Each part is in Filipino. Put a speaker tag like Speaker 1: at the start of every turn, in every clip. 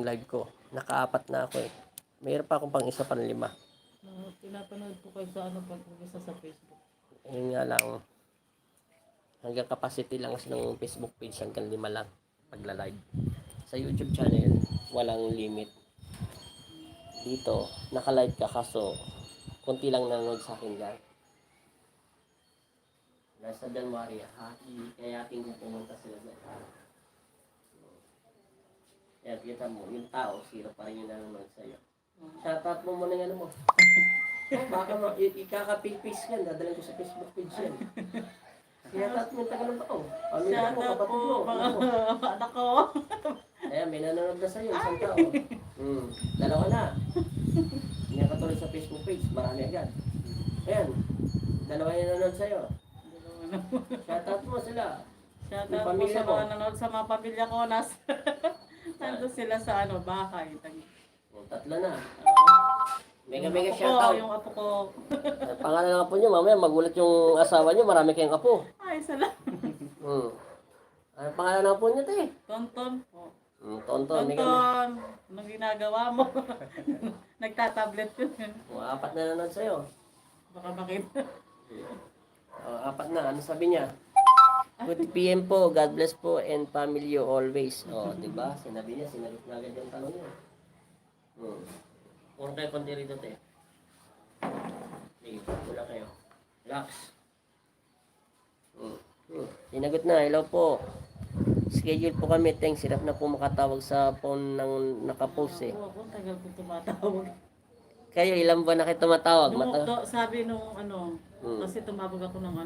Speaker 1: live ko. Naka-4 na ako eh. Mayroon pa akong pang isa pang 5.
Speaker 2: Pinapanood ko kayo sa pag isa sa Facebook.
Speaker 1: Yun nga lang. Hanggang capacity lang kasi ng Facebook page hanggang 5 lang pagla-live. Sa YouTube channel, walang limit. Dito, naka-live ka kaso konti lang nanonood sa akin dyan. Nasa January, kaya tingin pumunta sila dyan. Kaya kita mo, yung tao, zero pa rin yung nanonood sa'yo. Shoutout mo muna yung ano mo. Baka ikakapipis yan, dadalhin ko sa Facebook page yan. Shoutout mo yung tagalog ako. Pamilya mo,
Speaker 2: Shoutout
Speaker 1: kapatid mo.
Speaker 2: po, mga anak ko.
Speaker 1: Ayan, may nanonood na sa'yo, isang tao. Dalawa na. Hindi ka tuloy sa Facebook page, marami agad. Ayan, dalawa yung nanonood sa'yo. Shoutout mo sila.
Speaker 2: Shoutout po sa mga nanonood sa mga pamilya ko. Nandun sila sa bahay.
Speaker 1: 3 na. Mega
Speaker 2: Yung
Speaker 1: shoutout.
Speaker 2: yung apo ko.
Speaker 1: Pangalan ng apo nyo, mamaya magulat yung asawa nyo, marami kayong apo.
Speaker 2: Ay, salamat.
Speaker 1: Ano pangalan ng apo nyo, te?
Speaker 2: Tonton po.
Speaker 1: Tonton.
Speaker 2: Tonton, anong ginagawa mo? Nagtatablet yun.
Speaker 1: 4 na nanonood sa'yo.
Speaker 2: Baka makita.
Speaker 1: 4 na, ano sabi niya? Good PM po, God bless po, and family you always. Diba? Sinabi niya, sinagot na agad yung tanong niya. Puro kayo konti rito, te. Sige, wala kayo. Relax. Sinagot na, hello po. Schedule po kami, thanks. Hirap na po makatawag sa phone ng nakapost eh.
Speaker 2: Ako, tagal ko tumatawag.
Speaker 1: Kayo, ilang buwan na kayo tumatawag?
Speaker 2: Sabi nung kasi tumawag ako ng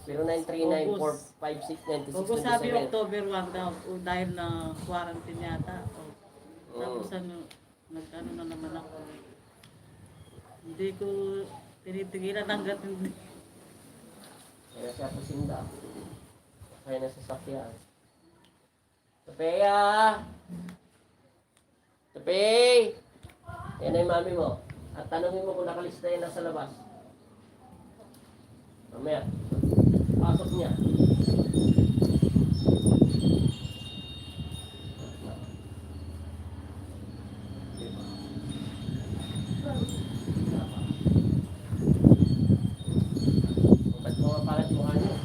Speaker 1: 0939-456-9627.
Speaker 2: Opo, sabi October 1 daw, dahil na quarantine yata. Tapos nag-ano na naman ako. Hindi ko tinitigilan hanggat hindi.
Speaker 1: Kaya siya pasinda. Kaya na sasakyan. Tapea! Tapey! Yan na yung mami mo. At tanongin mo kung nakalista yan nasa labas. Mamaya. Pasok niya. Ba't mo mapalat mukha niyo?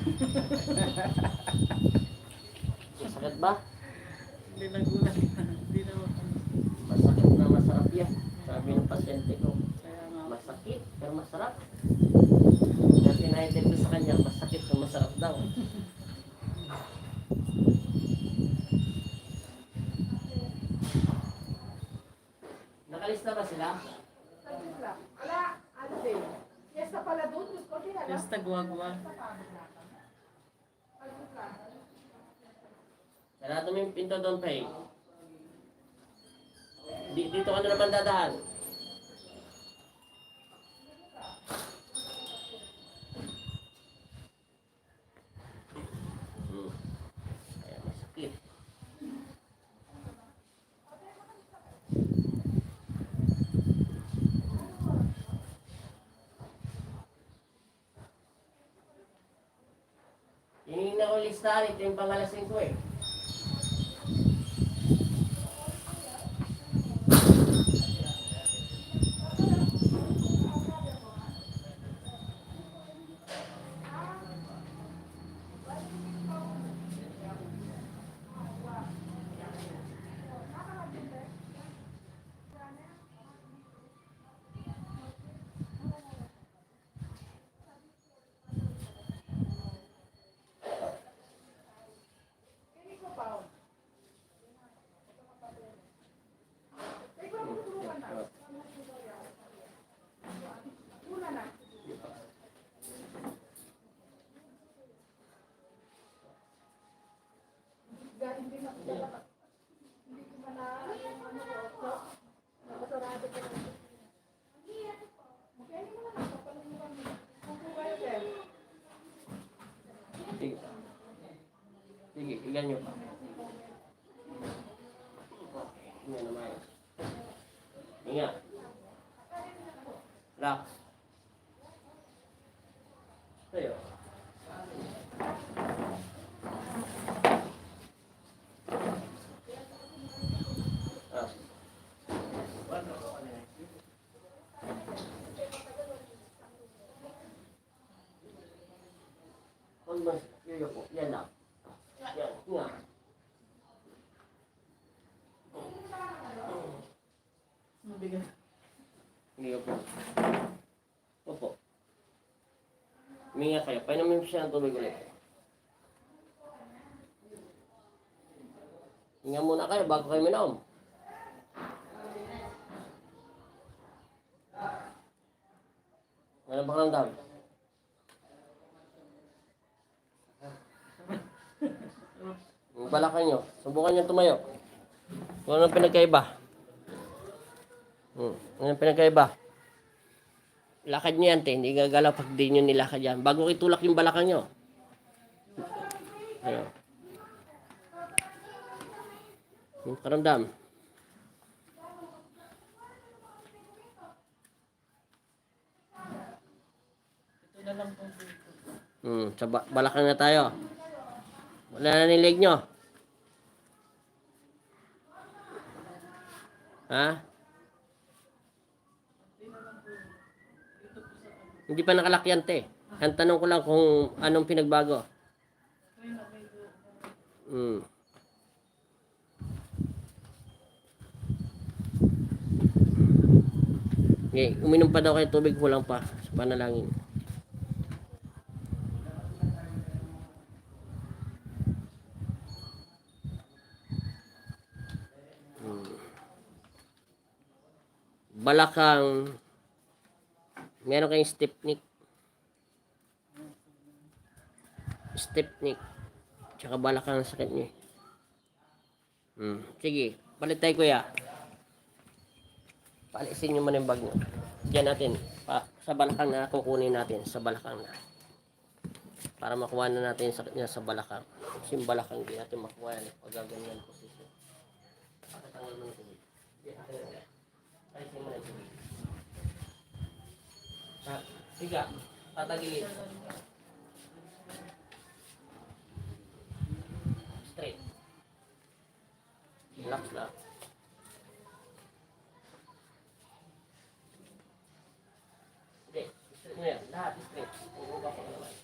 Speaker 1: Masakit ba?
Speaker 2: Hindi nagulat. Hindi naman.
Speaker 1: Masakit na masarap yan. Sabi ng pasyente ko.
Speaker 2: Kaya nga.
Speaker 1: Masakit pero masarap. Kaya tinahitin ko sa kanya, masakit pero masarap daw. Nakalista ba sila?
Speaker 3: Wala, ano din. Fiesta pala doon, Diyos ko, di alam.
Speaker 2: Fiesta guwagwa.
Speaker 1: Sarado mo yung pinto doon, Pay. Dito ka na naman dadaan. Kaya masakit. Hinihina ko listahan, ito yung pangalasin ko eh. Sige, igan nyo pa. Inga naman. Inga. Relax. Tayo. Sige po, yan lang. Yan, nga.
Speaker 2: Mabigat.
Speaker 1: Hindi po. Opo. Huminga kayo. Painumin siya ng tubig ulit. Hinga muna kayo bago kayo minom. Ano ba karamdam? Yung balakang nyo. Subukan nyo tumayo. Kung anong pinagkaiba. Anong pinagkaiba? Lakad nyo yan, te. Hindi gagalaw pag di nyo nilakad yan. Bago itulak yung balakang nyo. Ayun. Yung karamdam.
Speaker 2: Ito na lang po dito.
Speaker 1: Sa balakang na tayo. Wala na nilig nyo. Ha? Hindi pa nakalakyan, te. Ang tanong ko lang kung anong pinagbago. Okay, uminom pa daw kayo tubig, kulang pa sa panalangin. Balakang, meron kayong stepnik, tsaka balakang sakit niyo. Sige, palit tayo kuya. Paalisin nyo man yung bag nyo. Diyan natin, sa balakang na kukunin natin, sa balakang na. Para makuha na natin yung sakit niya sa balakang. Kasi yung balakang di natin makuha yan. Pag gaganyan posisyon. Pakatangal mo na tubig. Alisin mo na yung tubig. Siga, tatagilid. Straight. Relax lang. Hindi, straight mo yan. Lahat straight. Uubak ko naman.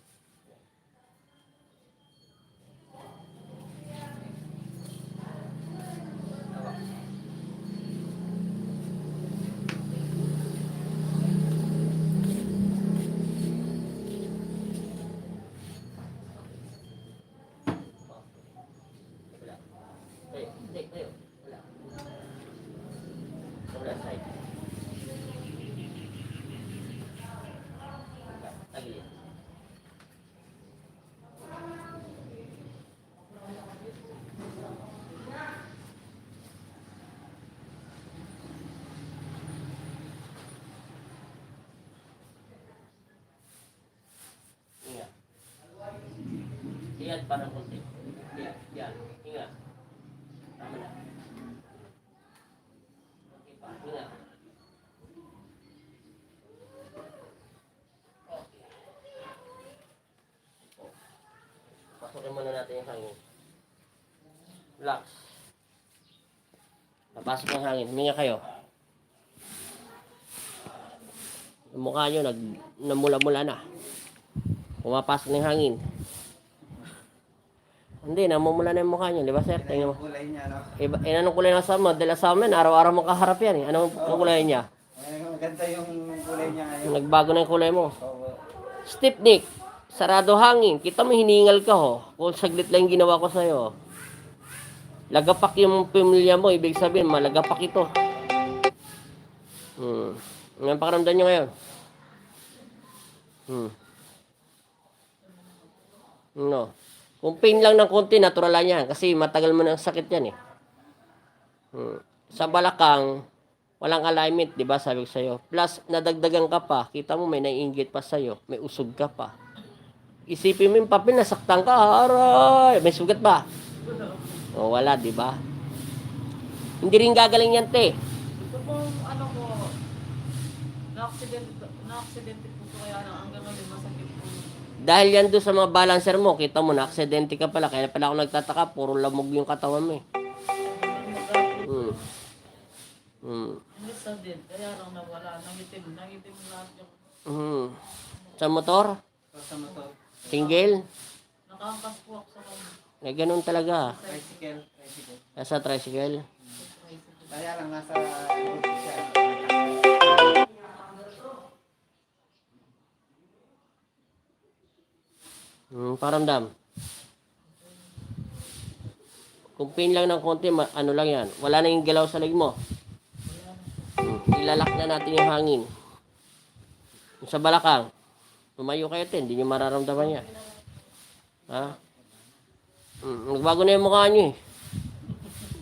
Speaker 1: Yan, parang kunti. Yan. Hinga. Tama na. Okay pa. Hinga. Okay. Pasukin muna natin yung hangin. Relax. Napasok ang hangin. Huminga kayo. Yung mukha nyo, namula-mula na. Pumapasok ng hangin. Hindi, namumula na yung mukha niyo, di ba sir? Tingnan mo.
Speaker 4: Kulay niya, no?
Speaker 1: Anong kulay ng sama? Dahil sa amin, araw-araw mo kaharap yan eh. Anong kulay niya?
Speaker 4: Maganda yung kulay niya ngayon.
Speaker 1: Nagbago na yung kulay mo.
Speaker 4: Oo.
Speaker 1: Stepnik, sarado hangin. Kita mo, hiningal ka ho. Kung saglit lang yung ginawa ko sa'yo. Lagapak yung pamilya mo, ibig sabihin, malagapak ito. Ngayon pakiramdam nyo ngayon. No. Kung pain lang ng konti, natural lang yan. Kasi matagal mo na ang sakit yan eh. Sa balakang, walang alignment, di ba? Sabi ko sa'yo. Plus, nadagdagan ka pa. Kita mo, may naiinggit pa sa'yo. May usog ka pa. Isipin mo yung papel, nasaktan ka. Aray! May sugat ba? O, wala, di ba? Hindi rin gagaling yan, te.
Speaker 2: Ito pong ano ko, na-accident po ko kaya hanggang ngayon masakit po.
Speaker 1: Dahil yan doon sa mga balancer mo, kita mo na, aksidente ka pala. Kaya pala ako nagtataka, puro lamog yung katawan mo eh.
Speaker 2: Minsan din, kaya lang nawala, nangitim lahat yung...
Speaker 1: Sa motor?
Speaker 4: Sa motor.
Speaker 1: Single?
Speaker 2: Nakaangkas po ako sa kanya.
Speaker 1: Ganun talaga.
Speaker 4: Tricycle. Tricycle.
Speaker 1: Nasa tricycle.
Speaker 4: Kaya lang nasa group siya.
Speaker 1: Paramdam. Kung pain lang ng konti, ano lang yan. Wala na yung galaw sa leg mo. Ilalak na natin yung hangin. Yung sa balakang. Tumayo kayo, hindi nyo mararamdaman yan. Ha? Nagbago na yung mukha nyo eh.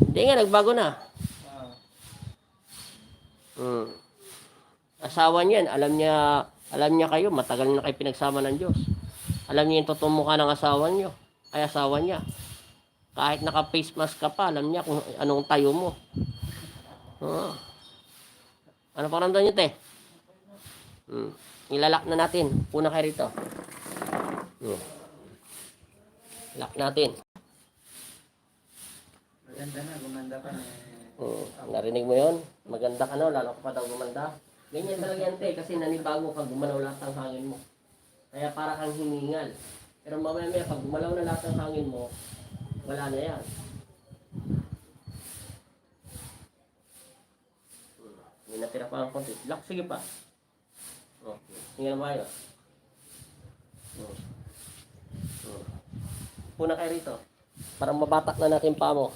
Speaker 1: Hindi nga, nagbago na. Asawa niyan, alam niya kayo, matagal na kayo pinagsama ng Diyos. Alam niya yung totoong mukha ng asawa niyo. Ay, asawa niya. Kahit naka-face mask ka pa, alam niya kung anong tayo mo. Ano pakiramdam niyo, te? Ilalak na natin. Puna kayo rito. Lock natin.
Speaker 4: Maganda na, gumanda pa na.
Speaker 1: Narinig mo yon? Maganda ka na, lalo ka pa daw gumanda. Ganyan talaga yan, te, kasi nanibago ka, gumalaw lahat ng hangin mo. Kaya para kang hiningal. Pero mamaya pag gumalaw na lahat ng hangin mo, wala na yan. May natira pa ang konti. Lock, sige pa. Okay. Tingnan mo kayo. Puna kayo rito. Parang mabatak na natin pa mo.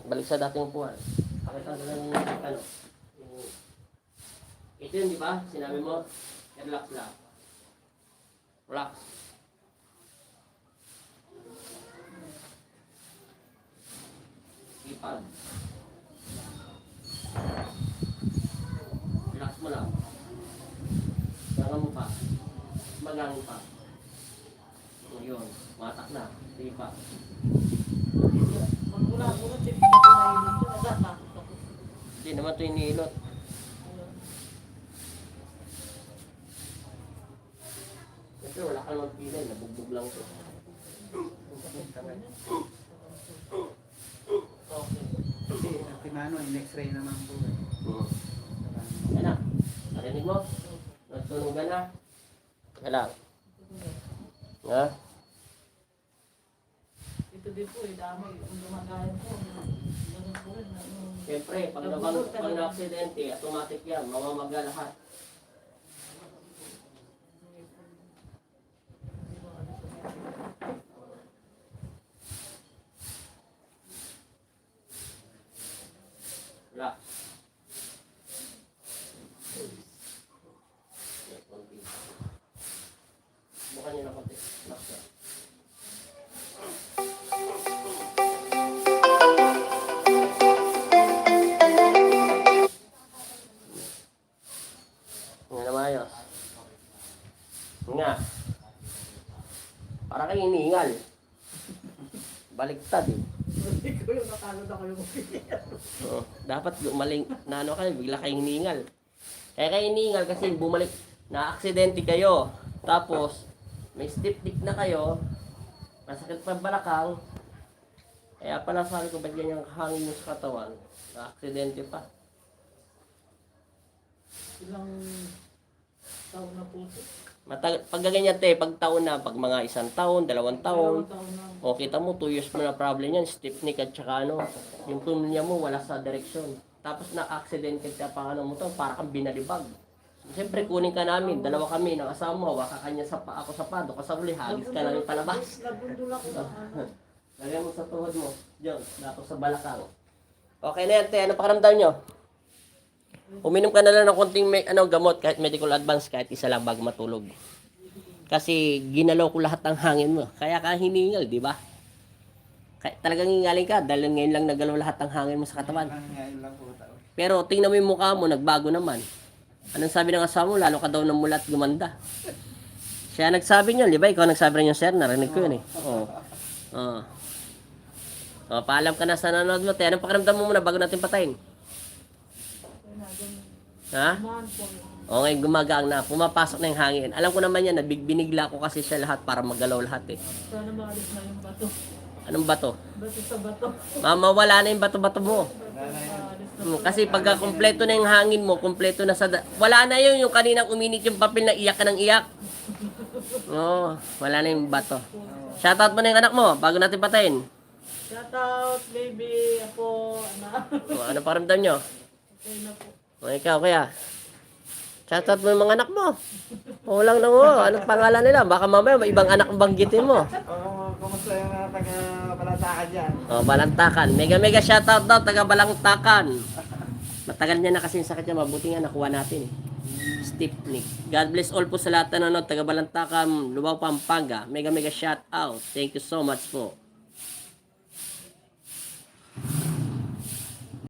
Speaker 1: Balik sa dating upuan. Pakita na lang yung ano. Ito yun, di ba? Sinabi mo, relax lang. Relax. Ipag. Relax mo lang. Gangan mo pa. Magang pa. Yun. Matak na. Sige pa.
Speaker 2: Pag mula-mula, check na ito na yun. Natatakot ako.
Speaker 1: Hindi naman ito iniilot. Siyempre wala ka naman pilay. Nabugbog lang ito. Okay.
Speaker 4: Kasi ang Timano, in-x-ray naman po.
Speaker 1: Yan na. Narinig mo? Nagtunugan na. Kaya lang. Ha?
Speaker 2: Ito din po, damay. Kung lumagayan po, ganun po rin.
Speaker 1: Siyempre, pag na-aksidente, automatic yan. Mamamaga lahat. Relax. Bukan nyo na konti. Relax na. Nga na maayos. Nga. Para kang iniingal. Baliktad eh.
Speaker 2: Hindi ko yung nakalod ako yung
Speaker 1: Dapat gumaling na ano kayo, bigla kayong hiningal. Kaya kayo hiningal kasi bumalik, na-aksidente kayo. Tapos, may stiff dick na kayo, masakit pa balakang. Kaya pala sabi ko, ba't ganyan hangin mo sa katawan? Na-aksidente pa.
Speaker 2: ilang taon na po ito.
Speaker 1: Pag ganyan te, pag taon na, pag mga 1 taon, 2 taon,
Speaker 2: Dalawang taon na.
Speaker 1: o kita mo, 2 years mo na problem yan, stiff neck at saka ano, yung pulmonya mo wala sa direksyon. Tapos na-accident ka pa ano mo to, para kang binalibag. Siyempre, kunin ka namin, dalawa kami, nakasama, waka kanya sa pa, ako sa pado, kasi uli, hagis ka namin palabas.
Speaker 2: Nabundol ako sa
Speaker 1: Lagyan mo sa tuhod mo, Diyan, dapat sa balakang. Okay na yan, te, ano pakiramdam nyo? Uminom ka na lang ng konting gamot, kahit medical advance, kahit isa lang bago matulog. Kasi ginalaw ko lahat ng hangin mo. Kaya ka hiningal, di ba? Kaya talagang hingaling ka dahil ngayon lang nagalaw lahat ng hangin mo sa katawan.
Speaker 4: Ngayon lang po tao.
Speaker 1: Pero tingnan mo yung mukha mo, nagbago naman. Anong sabi ng asawa mo? Lalo ka daw ng mulat gumanda. Siya nagsabi niyan, di ba? Ikaw nagsabi rin yung sir, narinig ko yun eh. Oo. Paalam ka na sa nanonood mo. Anong pakiramdam mo muna bago natin patayin? Ha? Okay, gumagang na. Pumapasok na yung hangin. Alam ko naman yan, binigla ko kasi siya lahat para magalaw lahat eh.
Speaker 2: Sana maalis na yung bato.
Speaker 1: Anong bato?
Speaker 2: Bato sa bato.
Speaker 1: Mawala na yung bato-bato mo.
Speaker 2: Maalis na.
Speaker 1: Kasi pagka kumpleto na yung hangin mo, kumpleto na sa... Wala na yun, yung kaninang uminit yung papel na iyak ka ng iyak. Oo, wala na yung bato. Shoutout mo na yung anak mo bago natin patayin.
Speaker 2: Shout out, baby, ako, anak.
Speaker 1: O, ano paramdam nyo?
Speaker 2: Okay na po.
Speaker 1: O, ikaw kaya. Shoutout mo yung mga anak mo. O lang na mo. Anong pangalan nila? Baka mamaya may ibang anak ang banggitin mo.
Speaker 4: Kumusta yung taga-balatakan dyan?
Speaker 1: O, Balantakan. Mega shoutout daw, taga Balantakan. Matagal niya na kasi yung sakit niya. Mabuti nga nakuha natin eh. Stiffnick. God bless all po sa lahat na nanonood. Taga Balantakan, Lubao, Pampanga. Mega shoutout. Thank you so much po.